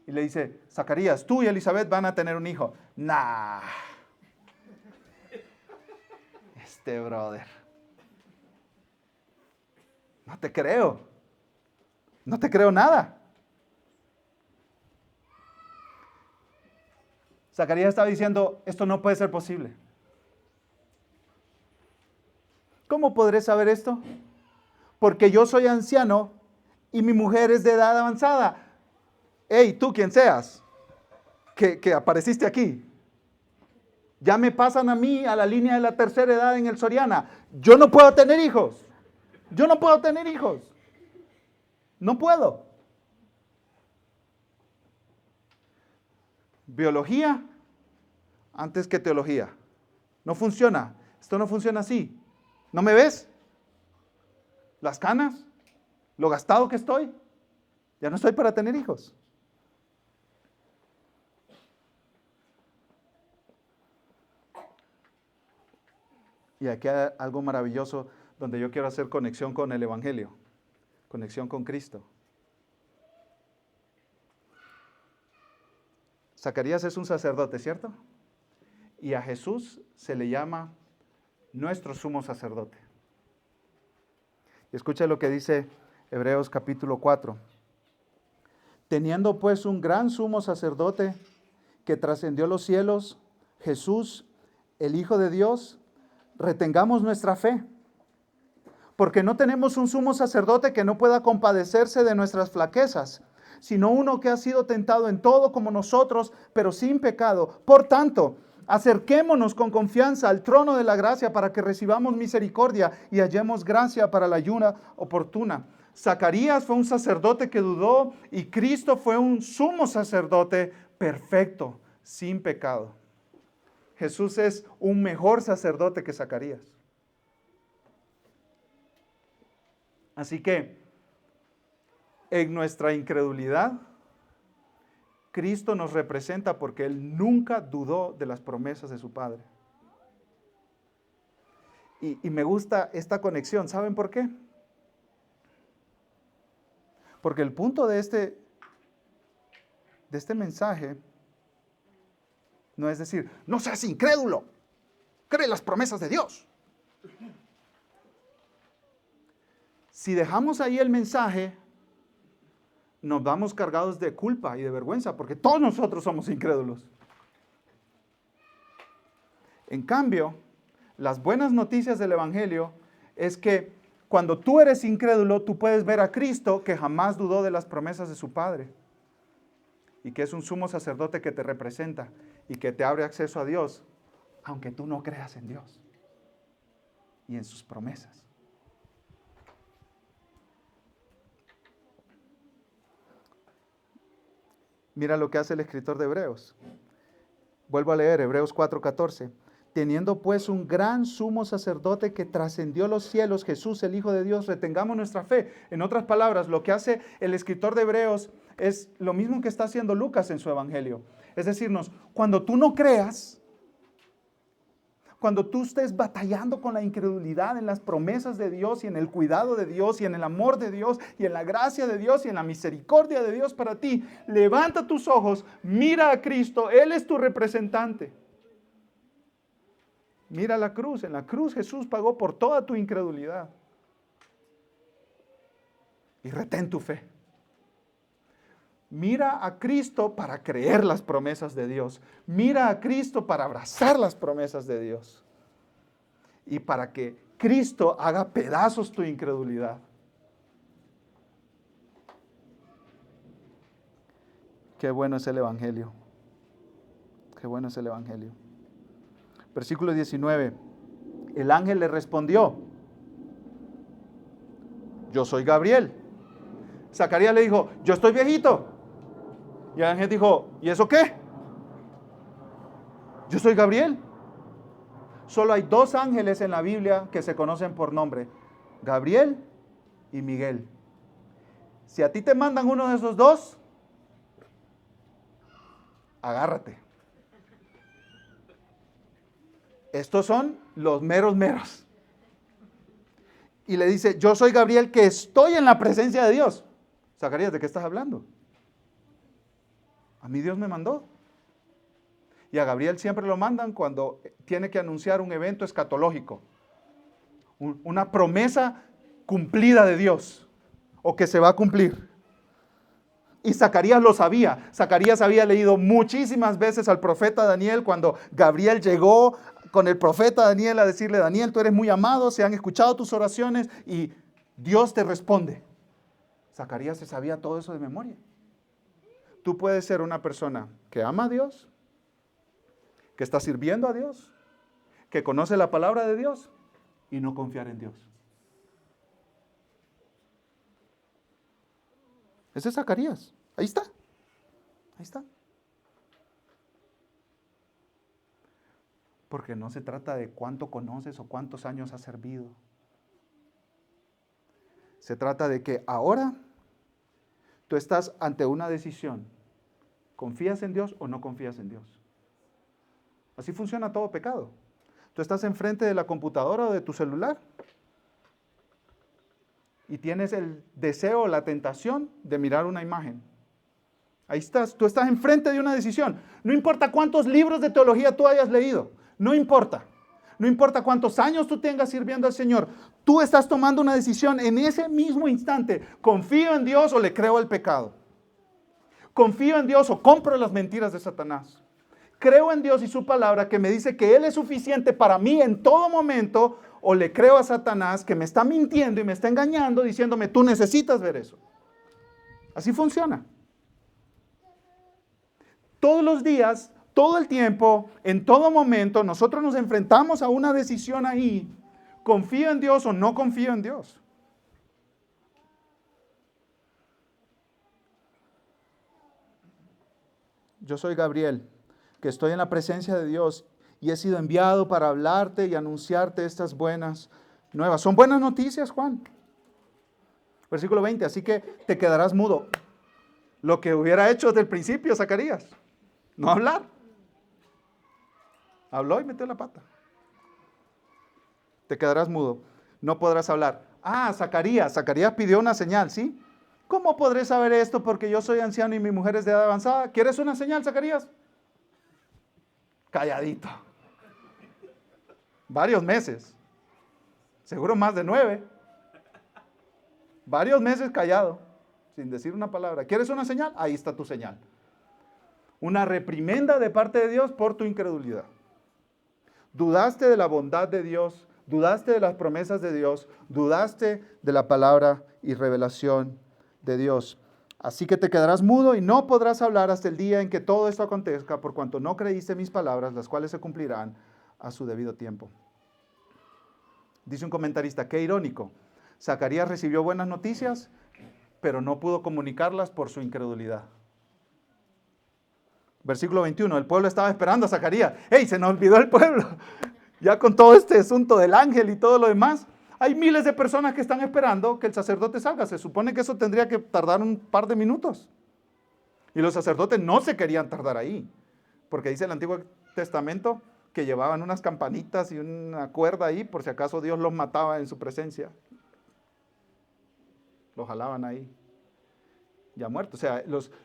y le dice, Zacarías, tú y Elizabeth van a tener un hijo. Nah. Este brother. No te creo. No te creo nada. Zacarías estaba diciendo, esto no puede ser posible. ¿Cómo podré saber esto? Porque yo soy anciano y mi mujer es de edad avanzada. Hey, tú quien seas, que apareciste aquí. Ya me pasan a mí a la línea de la tercera edad en el Soriana. Yo no puedo tener hijos. Yo no puedo tener hijos. No puedo. Biología antes que teología. No funciona. Esto no funciona así. ¿No me ves? Las canas, lo gastado que estoy. Ya no estoy para tener hijos. Y aquí hay algo maravilloso donde yo quiero hacer conexión con el Evangelio, conexión con Cristo. Zacarías es un sacerdote, ¿cierto? Y a Jesús se le llama nuestro sumo sacerdote. Y escucha lo que dice Hebreos capítulo 4. Teniendo pues un gran sumo sacerdote que trascendió los cielos, Jesús, el Hijo de Dios, retengamos nuestra fe, porque no tenemos un sumo sacerdote que no pueda compadecerse de nuestras flaquezas, sino uno que ha sido tentado en todo como nosotros, pero sin pecado. Por tanto, acerquémonos con confianza al trono de la gracia para que recibamos misericordia y hallemos gracia para la ayuda oportuna. Zacarías fue un sacerdote que dudó y Cristo fue un sumo sacerdote perfecto, sin pecado. Jesús es un mejor sacerdote que Zacarías. Así que, en nuestra incredulidad, Cristo nos representa porque Él nunca dudó de las promesas de su Padre. Y me gusta esta conexión. ¿Saben por qué? Porque el punto de este mensaje no es decir, no seas incrédulo. cree las promesas de Dios. Si dejamos ahí el mensaje, nos vamos cargados de culpa y de vergüenza, porque todos nosotros somos incrédulos. En cambio, las buenas noticias del Evangelio es que cuando tú eres incrédulo, tú puedes ver a Cristo que jamás dudó de las promesas de su Padre y que es un sumo sacerdote que te representa y que te abre acceso a Dios, aunque tú no creas en Dios y en sus promesas. Mira lo que hace el escritor de Hebreos. Vuelvo a leer Hebreos 4:14. Teniendo pues un gran sumo sacerdote que trascendió los cielos, Jesús el Hijo de Dios, retengamos nuestra fe. En otras palabras, lo que hace el escritor de Hebreos es lo mismo que está haciendo Lucas en su evangelio. Es decirnos, cuando tú no creas, cuando tú estés batallando con la incredulidad en las promesas de Dios y en el cuidado de Dios y en el amor de Dios y en la gracia de Dios y en la misericordia de Dios para ti, levanta tus ojos, mira a Cristo, Él es tu representante. Mira la cruz, en la cruz Jesús pagó por toda tu incredulidad. Y retén tu fe. Mira a Cristo para creer las promesas de Dios. Mira a Cristo para abrazar las promesas de Dios. Y para que Cristo haga pedazos tu incredulidad. Qué bueno es el Evangelio. Qué bueno es el Evangelio. Versículo 19. El ángel le respondió: yo soy Gabriel. Zacarías le dijo: yo estoy viejito. Y el ángel dijo: ¿y eso qué? Yo soy Gabriel. Solo hay 2 ángeles en la Biblia que se conocen por nombre: Gabriel y Miguel. Si a ti te mandan uno de esos 2, agárrate. Estos son los meros meros. Y le dice: yo soy Gabriel que estoy en la presencia de Dios. Zacarías, ¿de qué estás hablando? A mí Dios me mandó. Y a Gabriel siempre lo mandan cuando tiene que anunciar un evento escatológico. Una promesa cumplida de Dios. O que se va a cumplir. Y Zacarías lo sabía. Zacarías había leído muchísimas veces al profeta Daniel cuando Gabriel llegó con el profeta Daniel a decirle: Daniel, tú eres muy amado, se han escuchado tus oraciones y Dios te responde. Zacarías se sabía todo eso de memoria. Tú puedes ser una persona que ama a Dios, que está sirviendo a Dios, que conoce la palabra de Dios y no confiar en Dios. Ese es Zacarías. Ahí está. Ahí está. Porque no se trata de cuánto conoces o cuántos años has servido. Se trata de que ahora tú estás ante una decisión. ¿Confías en Dios o no confías en Dios? Así funciona todo pecado. Tú estás enfrente de la computadora o de tu celular y tienes el deseo o la tentación de mirar una imagen. Ahí estás, tú estás enfrente de una decisión. No importa cuántos libros de teología tú hayas leído. No importa. No importa cuántos años tú tengas sirviendo al Señor. Tú estás tomando una decisión en ese mismo instante. ¿Confío en Dios o le creo al pecado? ¿Confío en Dios o compro las mentiras de Satanás? ¿Creo en Dios y su palabra que me dice que Él es suficiente para mí en todo momento? ¿O le creo a Satanás que me está mintiendo y me está engañando diciéndome: tú necesitas ver eso? Así funciona. Todos los días, todo el tiempo, en todo momento, nosotros nos enfrentamos a una decisión ahí. ¿Confío en Dios o no confío en Dios? Yo soy Gabriel, que estoy en la presencia de Dios y he sido enviado para hablarte y anunciarte estas buenas nuevas. Son buenas noticias, Juan. Versículo 20, así que te quedarás mudo. Lo que hubiera hecho desde el principio Zacarías, no hablar. Habló y metió la pata. Te quedarás mudo, no podrás hablar. Zacarías pidió una señal, ¿sí? ¿Cómo podré saber esto porque yo soy anciano y mi mujer es de edad avanzada? ¿Quieres una señal, Zacarías? Calladito. varios meses, seguro más de 9, varios meses callado, sin decir una palabra. ¿Quieres una señal? Ahí está tu señal. Una reprimenda de parte de Dios por tu incredulidad. Dudaste de la bondad de Dios, dudaste de las promesas de Dios, dudaste de la palabra y revelación de Dios. Así que te quedarás mudo y no podrás hablar hasta el día en que todo esto acontezca, por cuanto no creíste mis palabras, las cuales se cumplirán a su debido tiempo. Dice un comentarista, qué irónico. Zacarías recibió buenas noticias, pero no pudo comunicarlas por su incredulidad. Versículo 21, el pueblo estaba esperando a Zacarías. ¡Ey, se nos olvidó el pueblo! Ya con todo este asunto del ángel y todo lo demás, hay miles de personas que están esperando que el sacerdote salga. Se supone que eso tendría que tardar un par de minutos. Y los sacerdotes no se querían tardar ahí, porque dice el Antiguo Testamento que llevaban unas campanitas y una cuerda ahí, por si acaso Dios los mataba en su presencia. Los jalaban ahí, ya muertos. O sea,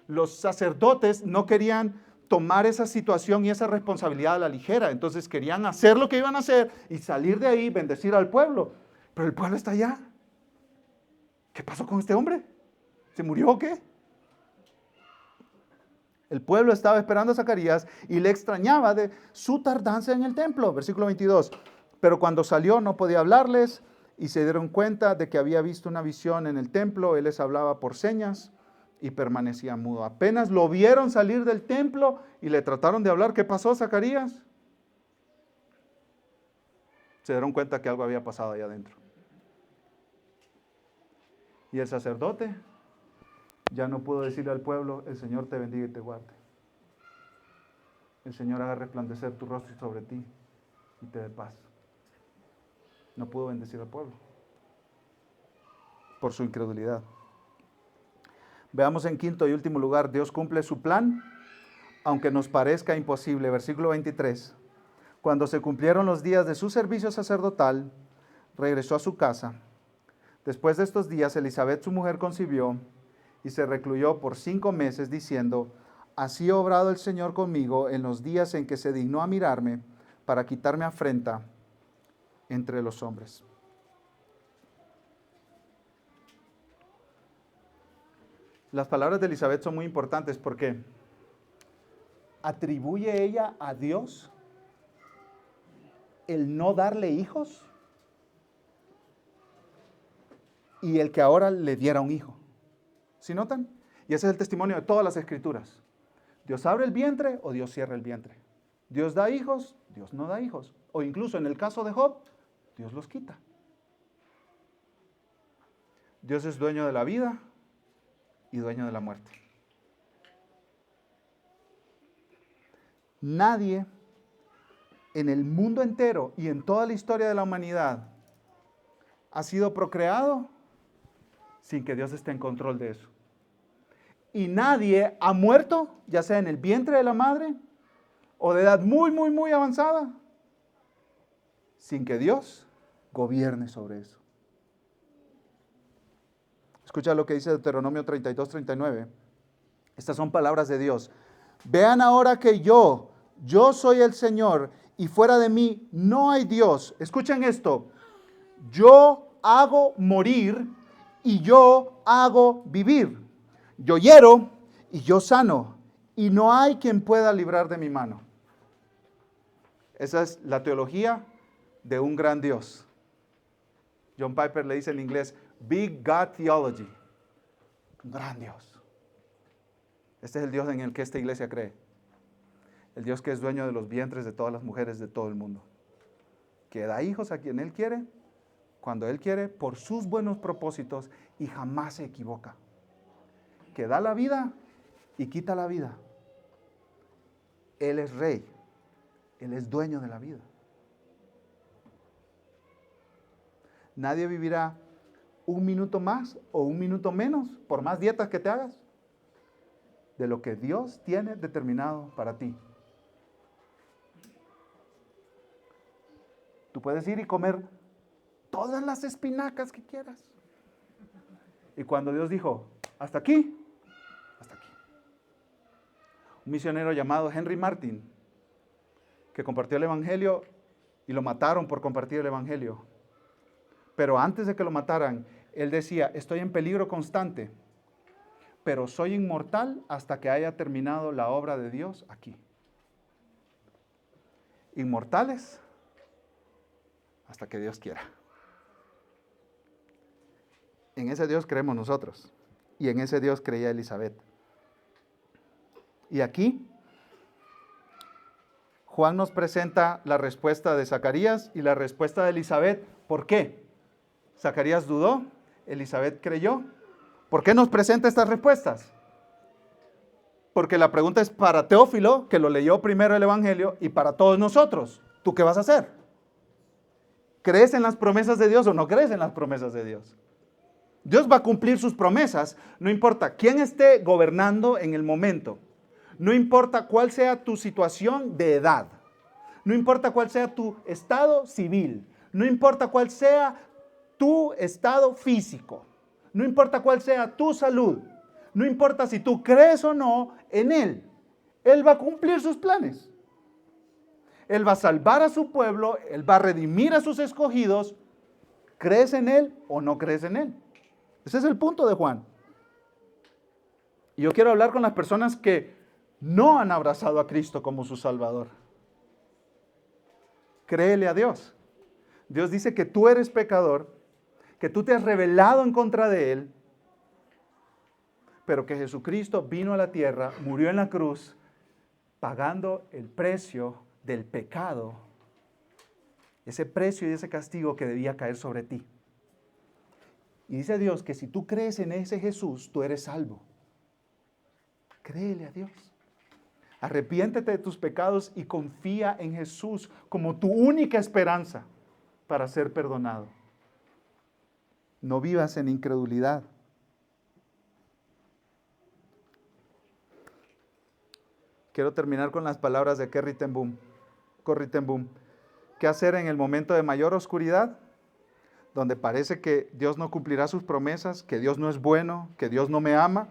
los sacerdotes no querían tomar esa situación y esa responsabilidad a la ligera. Entonces querían hacer lo que iban a hacer y salir de ahí, bendecir al pueblo. Pero el pueblo está allá. ¿Qué pasó con este hombre? ¿Se murió o qué? El pueblo estaba esperando a Zacarías y le extrañaba de su tardanza en el templo. Versículo 22. Pero cuando salió no podía hablarles y se dieron cuenta de que había visto una visión en el templo. Él les hablaba por señas y permanecía mudo. Apenas lo vieron salir del templo y le trataron de hablar. ¿Qué pasó, Zacarías? Se dieron cuenta que algo había pasado allá adentro. Y el sacerdote ya no pudo decirle al pueblo, el Señor te bendiga y te guarde. El Señor haga resplandecer tu rostro sobre ti y te dé paz. No pudo bendecir al pueblo por su incredulidad. Veamos en quinto y último lugar, Dios cumple su plan, aunque nos parezca imposible. Versículo 23. Cuando se cumplieron los días de su servicio sacerdotal, regresó a su casa. Después de estos días, Elisabet, su mujer, concibió y se recluyó por 5 meses, diciendo, así ha obrado el Señor conmigo en los días en que se dignó a mirarme para quitarme afrenta entre los hombres. Las palabras de Elisabet son muy importantes porque atribuye ella a Dios el no darle hijos y el que ahora le diera un hijo. ¿Sí notan? Y ese es el testimonio de todas las escrituras. Dios abre el vientre o Dios cierra el vientre. Dios da hijos, Dios no da hijos. O incluso en el caso de Job, Dios los quita. Dios es dueño de la vida y dueño de la muerte. Nadie en el mundo entero y en toda la historia de la humanidad ha sido procreado sin que Dios esté en control de eso. Y nadie ha muerto, ya sea en el vientre de la madre o de edad muy, muy, muy avanzada, sin que Dios gobierne sobre eso. Escucha lo que dice Deuteronomio 32, 39. Estas son palabras de Dios. Vean ahora que yo soy el Señor y fuera de mí no hay Dios. Escuchen esto. Yo hago morir y yo hago vivir. Yo hiero y yo sano, y no hay quien pueda librar de mi mano. Esa es la teología de un gran Dios. John Piper le dice en inglés, Big God Theology. Un gran Dios. Este es el Dios en el que esta iglesia cree. El Dios que es dueño de los vientres de todas las mujeres de todo el mundo. Que da hijos a quien Él quiere, cuando Él quiere, por sus buenos propósitos y jamás se equivoca. Que da la vida y quita la vida. Él es rey. Él es dueño de la vida. Nadie vivirá un minuto más o un minuto menos, por más dietas que te hagas, de lo que Dios tiene determinado para ti. Tú puedes ir y comer todas las espinacas que quieras. Y cuando Dios dijo, hasta aquí, hasta aquí. Un misionero llamado Henry Martin, que compartió el Evangelio y lo mataron por compartir el evangelio. Pero antes de que lo mataran, él decía, estoy en peligro constante, pero soy inmortal hasta que haya terminado la obra de Dios aquí. Inmortales hasta que Dios quiera. En ese Dios creemos nosotros, y en ese Dios creía Elizabeth. Y aquí Juan nos presenta la respuesta de Zacarías y la respuesta de Elizabeth. ¿Por qué? Zacarías dudó, Elizabeth creyó. ¿Por qué nos presenta estas respuestas? Porque la pregunta es para Teófilo, que lo leyó primero el Evangelio, y para todos nosotros. ¿Tú qué vas a hacer? ¿Crees en las promesas de Dios o no crees en las promesas de Dios? Dios va a cumplir sus promesas, no importa quién esté gobernando en el momento. No importa cuál sea tu situación de edad. No importa cuál sea tu estado civil. No importa cuál sea tu estado físico. No importa cuál sea tu salud. No importa si tú crees o no en Él. Él va a cumplir sus planes. Él va a salvar a su pueblo. Él va a redimir a sus escogidos. ¿Crees en Él o no crees en Él? Ese es el punto de Juan. Y yo quiero hablar con las personas que no han abrazado a Cristo como su Salvador. Créele a Dios. Dios dice que tú eres pecador, que tú te has rebelado en contra de Él, pero que Jesucristo vino a la tierra, murió en la cruz, pagando el precio del pecado, ese precio y ese castigo que debía caer sobre ti. Y dice Dios que si tú crees en ese Jesús, tú eres salvo. Créele a Dios. Arrepiéntete de tus pecados y confía en Jesús como tu única esperanza para ser perdonado. No vivas en incredulidad. Quiero terminar con las palabras de Corrie ten Boom. ¿Qué hacer en el momento de mayor oscuridad? Donde parece que Dios no cumplirá sus promesas, que Dios no es bueno, que Dios no me ama.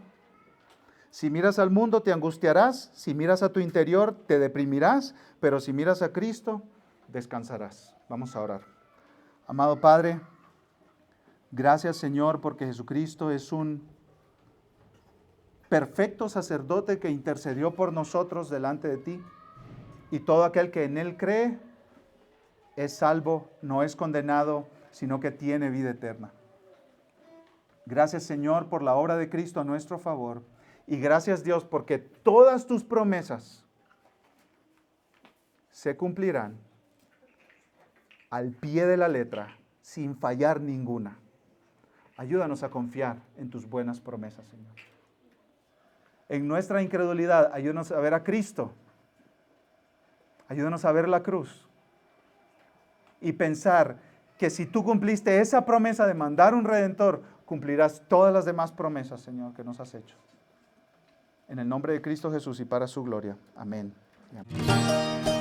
Si miras al mundo te angustiarás, si miras a tu interior te deprimirás, pero si miras a Cristo descansarás. Vamos a orar. Amado Padre, gracias Señor porque Jesucristo es un perfecto sacerdote que intercedió por nosotros delante de ti, y todo aquel que en Él cree es salvo, no es condenado, sino que tiene vida eterna. Gracias Señor por la obra de Cristo a nuestro favor, y gracias Dios porque todas tus promesas se cumplirán al pie de la letra, sin fallar ninguna. Ayúdanos a confiar en tus buenas promesas, Señor. En nuestra incredulidad, ayúdanos a ver a Cristo. Ayúdanos a ver la cruz. Y pensar que si tú cumpliste esa promesa de mandar un Redentor, cumplirás todas las demás promesas, Señor, que nos has hecho. En el nombre de Cristo Jesús y para su gloria. Amén. Amén.